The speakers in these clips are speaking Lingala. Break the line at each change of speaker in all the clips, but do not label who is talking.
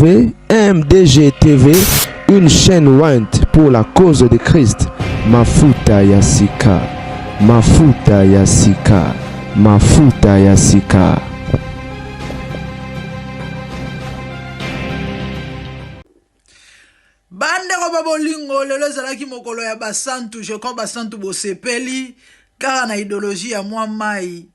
MDG TV, une chaîne Wint pour la cause de Christ. Mafuta Yasika, Mafuta Yasika, Mafuta Yasika.
Bande roba bolingo lelo zalaki mokolo ya basantu je crois basantu bosepeli car na idéologie ya moi mai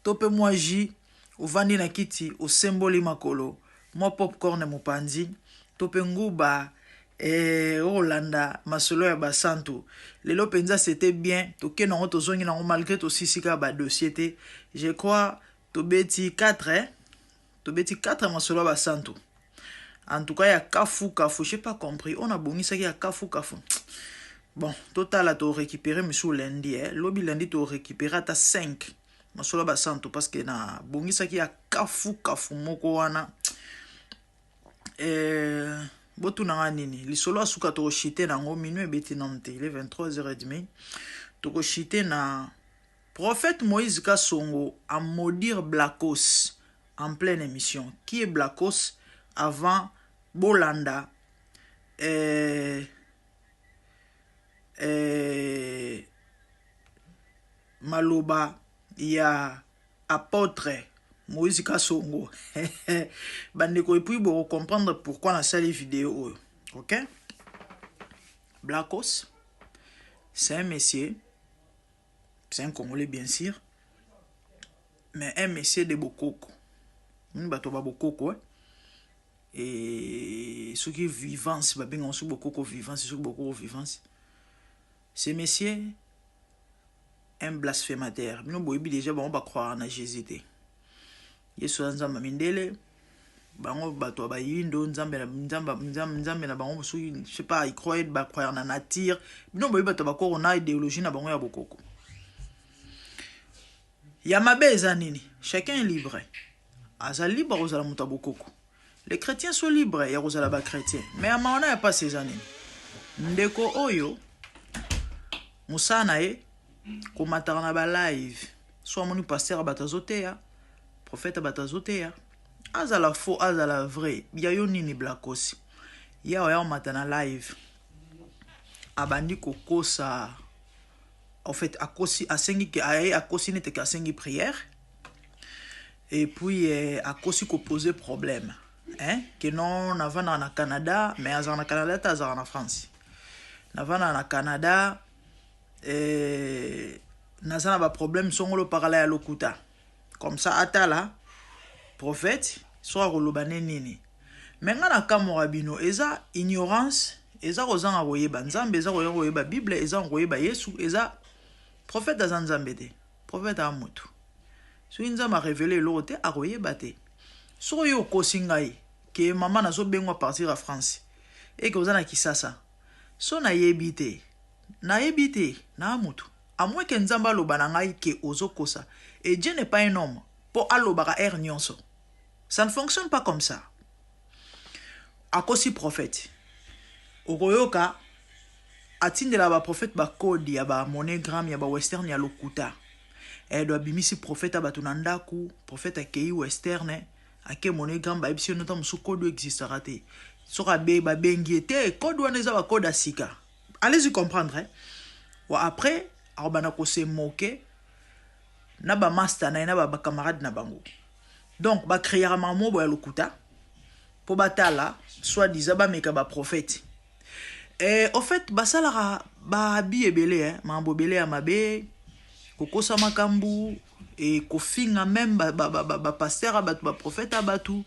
tope moi ji uvandi na kiti osemboli makolo moi popcorn mopanzi tope nguba Rolanda masolo ya basantu lelo penza c'était bien toke na to zongi na malgré to sisika ba dossier te je crois to beti 4 to beti 4 masolo ya basantu. En tout cas, il y a Kafu, je n'ai pas compris. On a bon, il y a Kafu. Bon, total, tu as récupéré, monsieur lundi. Lobby lundi, tu as récupéré à 5. Je suis là, parce que na bon, il y a Kafu, moko wana. Botu na nini. Li solo asuka to chité na ngo minuit beti nante. Il est 23h30. To chité na prophète Moïse Kasongo a maudire Blakos en pleine émission. Qui est Blakos avant Bolanda Maloba ya apôtre Moïse Kasongo. Bandeko et puis pour comprendre pourquoi on a sali vidéo. OK? Blakos, c'est un monsieur, c'est un Congolais bien sûr, mais un monsieur de Bokoko. Bato ba Bokoko, et ceux qui vivent, c'est pas bien on sous beaucoup vivants, c'est beaucoup vivants. Ce monsieur un blasphémateur. Nous boibi déjà on va croire en Jésus. Yesu nzamba mindele bango bato ba yindo nzamba na bango sou je sais pas ils croient ba croire na nature. Nous boibi bato ba ko na idéologie na bango ya bokoko. Ya mabeza nini? Chacun est libre. Aza libre aux alamuta bokoko. Les chrétiens sont libres, il y a des chrétiens. Mais à Maona, il n'y a pas ces années. Ndeko Oyo, Moussa Nae, Komatarana ba live. Soit mon pasteur Batazotea, prophète Batazotea. Azala faux, azala vrai. Il y a Yonini Blakos. Il y a Matana live. Abandi Kokosa. En fait, à Kosi n'était qu'à 5 prières. Et puis, à Kosi ko poser problème. Hein? Que non, on va dans le Canada, mais à dans Canada, tu en France. On va dans le Canada, on a un problème, si on le parle à l'Okuta. Comme ça, Atala, prophète, soit Rolobane Nini. Maintenant, on a Kamorabino, eza ignorance, eza rozan envoyé Banzambe, eza envoyé ba Bible, eza envoyé ba Yesu, eza prophète d'Azanzambede, prophète Amutu. Si on a révélé l'autre, envoyé bate. So yo kosingai ke maman nazo bengwa partir à France et que vous en kisasa so na yebite na mutu à moins que nzamba loba na ngai ke ozo kosa et Dieu n'est pas un homme pour alobara nyonso. Ça ne fonctionne pas comme ça. Akosi prophète okoyoka atindela ba prophète ba code ya ba monogramme ya ba western ya lokuta et doit bimisi prophète abatunandaku prophète akei western ake monogramme ba epsi notam su code existera te soka be ba bengi te code wana eza ba code asika. Allez-y comprendre hein? Ou après arobana ko se moquer na ba master na ba camarade na bango. Donc ba créer mamo bo ya lokuta po batala soit disant ba meka ba prophète. Et au fait basala ba bi ebele hein mambo belé ya mabe kokosa makambu et kofinga même ba pasteur ba prophète abatu.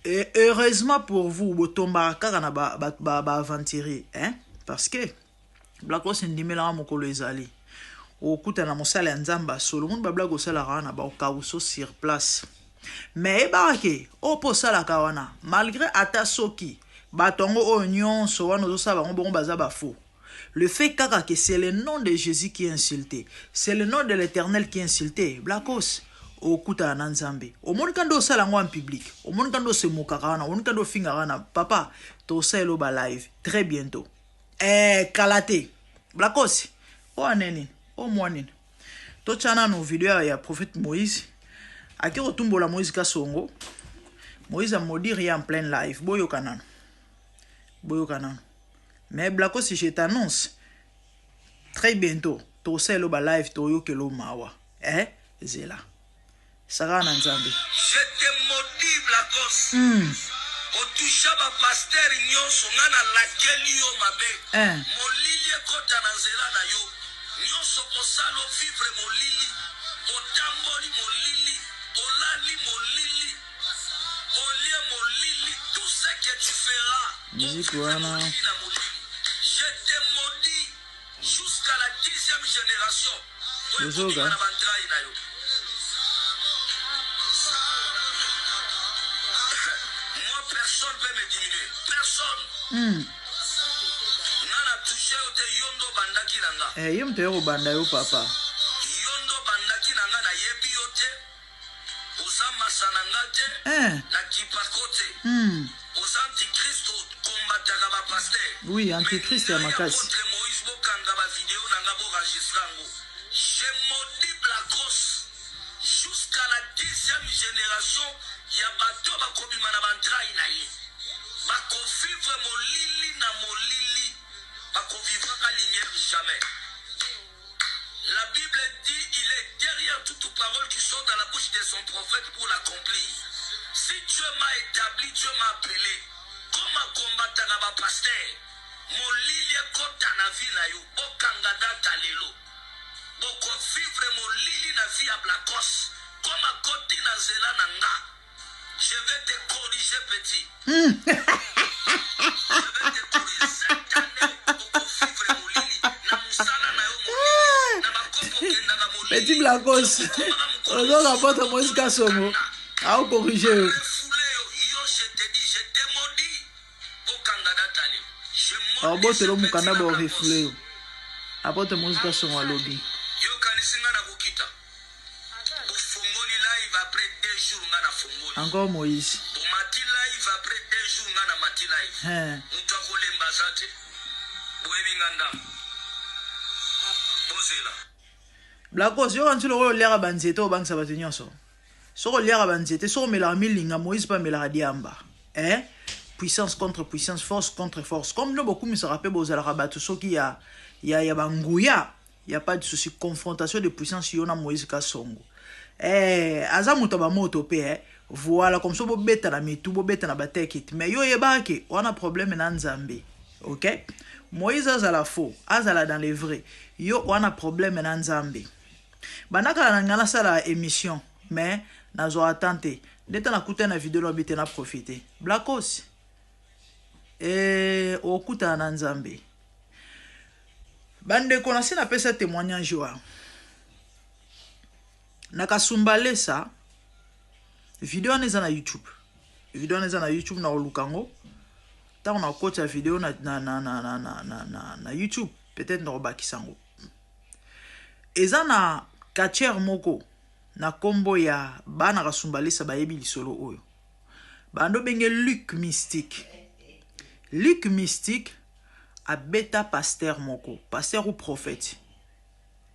Et heureusement pour vous botomba kaka na ba aventurer hein parce que Blakos ndimela mokolo ezali okuta na mosala nzamba Solomon ba blago sala rana ba okauso sur place. Mais barake opo sala kawana malgré atasoki batongo oignon so wana zo sala bongo baza ba faux. Le fait que c'est le nom de Jésus qui est insulté, c'est le nom de l'Éternel qui est insulté. Blakos, au kuta nanzambe. Au monde quand on sala en public, au monde quand on se mokarana, au monde quand on fingarana, papa, to selo ba live très bientôt. Kalate. Blakos, o aneni, o mwanin. To chana no vidéo ya prophète Moïse. Aki otumbola Moïse Kasongo. Moïse a maudit rien en plein live. Boyo kanan. Mais Blacko, si je t'annonce, très bientôt, tu sais le live, tu yo que lo mawa. Zela. Sarah Nanzambi.
Je te maudis, Blackos. Otusha ba pasteur nyonso ngana lakeli yo mabe. Molili ekota na nzela na yo. Nyonso kosalo vivre molili. Otamboli molili. Olali molili. Olie molili. Tout ce que tu feras.
Musique wana.
Je te maudis jusqu'à la 10e génération.
Désolé.
Personne peut me diminuer. Personne. Nana touché au te yondo bandaki nanga.
Yom te yoro banda yo papa.
Yondo bandaki nanga na yebi yote. Osama sanangate. Na kipakote. Osa anticristo combataka ba pasteur.
Oui, anticristo ya makasi.
Moïse bokanga ba vidéo nanga bo enregistrango. Je maudis Blackos jusqu'à la 10e génération. Ya bato bakobima na bantrai na ye bakovivre molili na molili bakovivre ka lumière jamais. La Bible dit il est derrière toute parole qui sort dans la bouche de son prophète pour l'accomplir. Si Dieu m'a établi, Dieu m'a appelé comme un combattant à pasteur molili ekota na vie na yo bokanga data lelo bokovivre molili na vie ya Blackos comme a koti na nzela na nga. Je vais te corriger, petit. Je vais te corriger cette année.
Petit Blackos. On doit rapporter Moïse Kasongo. Ah, on corrige.
Je te dis, je te maudis.
Alors, bon, c'est le Moukana pour refouler. Apporte Moïse Kasongo à lobby. Encore Moïse. Blackos, yo quand tu le relèves banzete au banque ça va tenir ça. So relève banzete, so mela milinga Moïse pas mela diamba. Puissance contre puissance, force contre force. Comme nous beaucoup me se rappelle aux arabato so qui y a bangouya, il y a pas de souci confrontation de puissance yona Moïse Kasongo. Aza muto ba moto pe voilà comme ça bo beta na mitu bo beta na batekit mais yo yebake on a problème na Nzambe. OK? Moïse azala faux, azala dans les vrais. Yo on a problème na Nzambe. Banaka na ngana sala émission mais nazo attente. Deta na kuta na vidéo lobite na profiter. Blackos. Okuta na Nzambe. Bande konasi na pesa témoignage wa. Nakasumbale sa vidéo neza na YouTube. Vidéo neza na YouTube na olukango. Ta on a coach vidéo na YouTube. Peut-être na obakisango. Eza na kacher moko na kombo ya bana kasumbale sa bayebi lisolo oyo. Bando benge Luc Mystique. Luc Mystique a beta pasteur moko, pasteur ou prophète.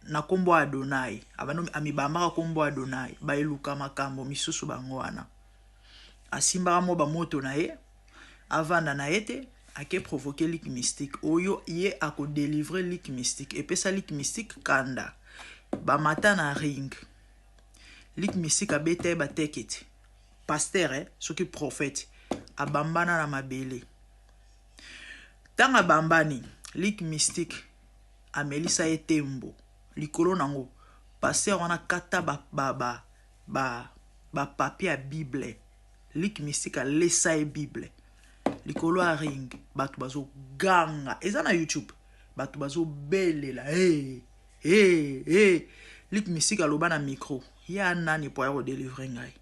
Na kombo Adonai abano amibamba kombo Adonai ba eluka makambo misusu bango wana asimba mo ba moto na ye avanda na ete ake provoquer Luc Mystique oyo ye ako délivrer Luc Mystique et pesa Luc Mystique kanda ba mata na ring Luc Mystique abete ba tekete pasteur soki prophète abambana na mabele tanga bambani Luc Mystique amelisa etembo likolo nango pasteur wana kata ba papier a Bible Luc Mystique a lesa e Bible likolo a ring batu bazo ganga eza na YouTube batu bazo belela Luc Mystique a loba na micro ya nani po ya délivrer ngai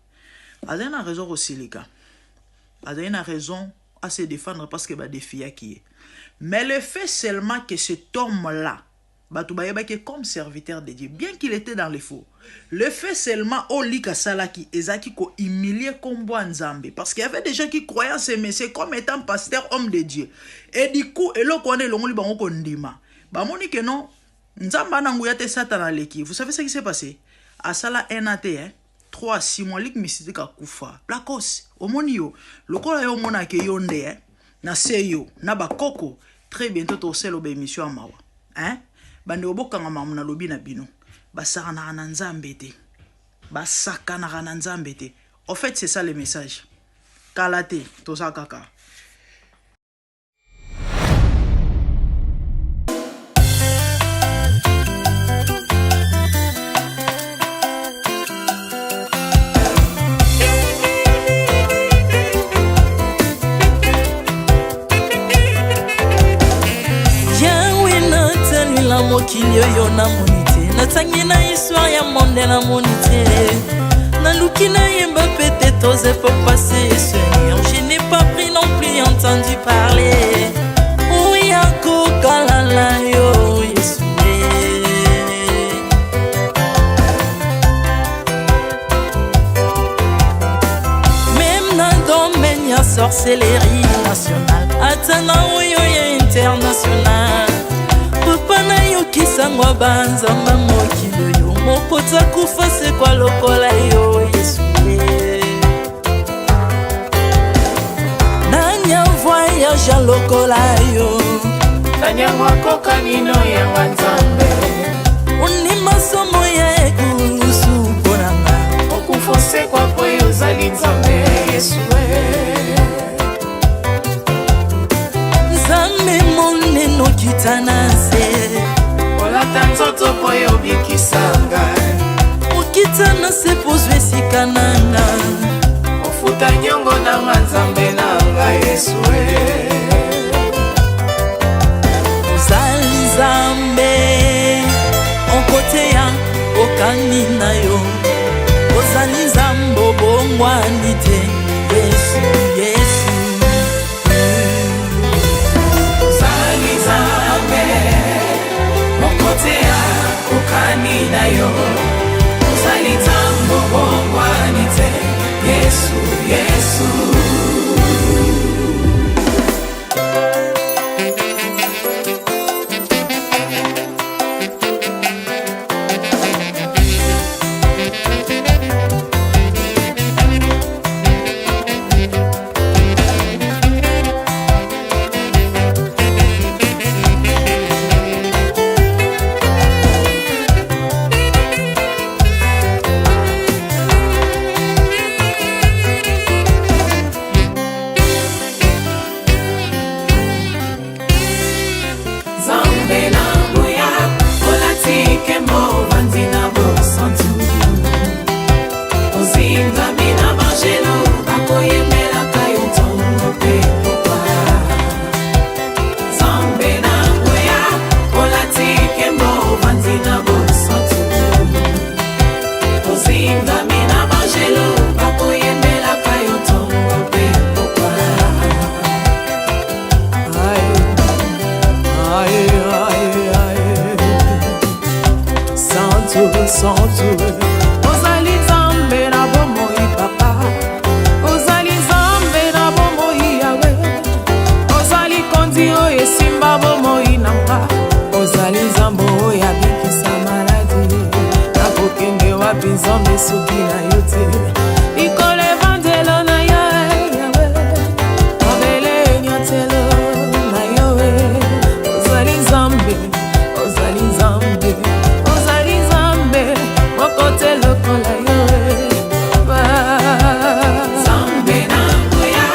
azana raison osilika azana raison à se défendre parce que ba défi qui est mais le fait seulement que cet homme là Batoubaye qui est comme serviteur de Dieu, bien qu'il était dans les faux. Le fait seulement au lika salaki ezaki ko humilier comme Nzambe parce qu'il y avait des gens qui croyaient ce messieurs comme étant pasteur homme de Dieu. Et du coup, elo kone longoli bango kondima. Ba moni que non, Nzamba na nguya te Satan leki. Vous savez ce qui s'est passé? Asala NAT 3 à 6 mois lik misite ka kufa Blacos omoni yo lokola yo mona ke yo nde na seyo na bakoko très bientôt to selo be émission amawa bande obokanga mamu na lobi na bino basakana na nzambe te basakana na nzambe te. En fait c'est ça le message kalate to sa kaka.
mokili oyo namoni te natangi na histoire ya monde namoni te naluki nayemba pete toze pour passer Seigneur je n'ai pas pris non plus entendu parler oya kokalala yo Yesu même na domaine ya sorcellerie nationale atana oyo ya international papa na yo kisangwa banzamba mokili yo mokota kufa se kwa lokola yo Yesu nanya voyage lokola yo
nanya wakoka nino ya wanzambe
uni masomo ya ekulusu ponanga
okufose kwa poyo zali nzambe Yesu
nzambe moneno kitana se
olata nzoto poyo bikisanga
okitana se pozwe sikananga
ofuta nyongo na nzambe nanga Yesu
ozali nzambe onkote ya okani na yo ozali nzambe obongwani te Yesu Yesu
ozali nzambe onkote ya okani na yo ozali nzambe obongwani te Yesu Yesu ozali nzambe na bomoi papa ozali nzambe na bomoi yawe ozali konzi oyo esimba bomoi na mpa ozali nzambe oyo abikisa maladi nakokende wapi nzambe soki na yo te likolo evangelo na yo yawe mabele nyatelo na yo ozali nzambe ozali nzambe kote lokola yo Zambe na ngoya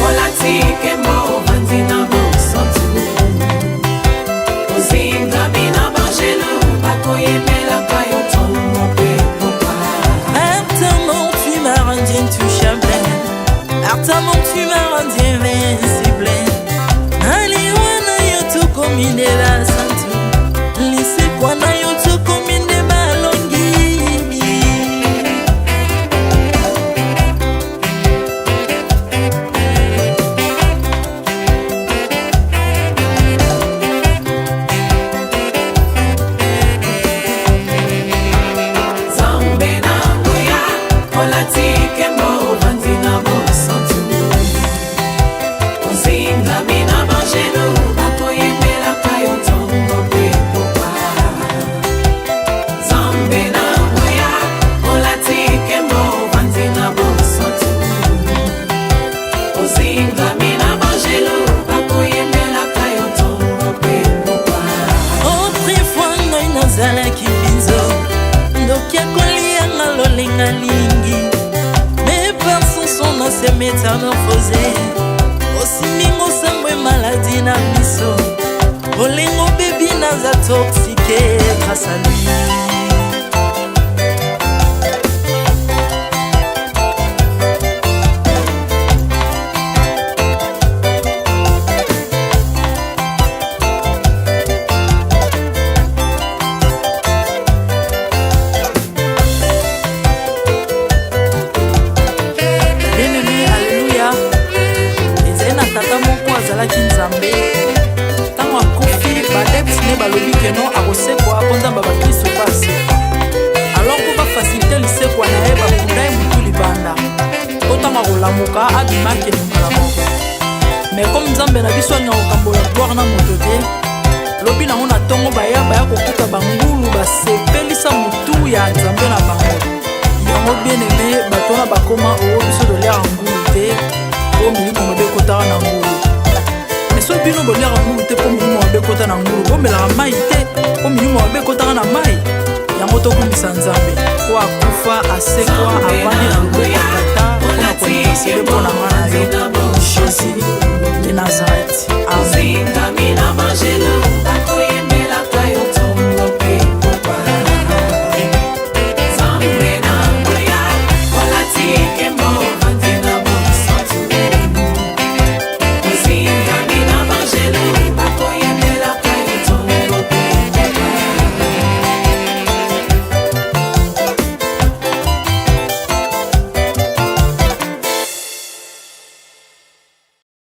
olatike mo vanzina bosantu ozinga bina bangelo bakoyemela kayo tomo pe popa
Artamon tu m'as rendu intouchable Artamon tu m'as rendu invincible Aliwana yo tu komine la santu Lise kwa na yo tu komine balongi métamorphosé osimingo sambwe maladie na biso olingo bebi naza toxiqué grâce à lui.
balobi ke non akosekwa konzamba bakristo basekwa alors ko bafacilite lisekwa na ye bakunda ye mutu libanda otanga kolamuka abimake limbala moko mais comme nzambe na biso alinga kokambola gloire na moto te lobi nango na ntongo baya kokuta bangulu basepelisa mutu ya nzambe na bango yango bien aimé bato na bakoma oyo biso toliaka ngulu te po milimo mabe ekotaka na ngulu so bino boliaka ngulu te po milimo mabe ekota na ngulu bomelaka mai te po milimo mabe ekotaka na mai yango tokumisa nzambe po akufa asekwa avandi na loboko ya tata mpona kolinga sele mpo na nga na yo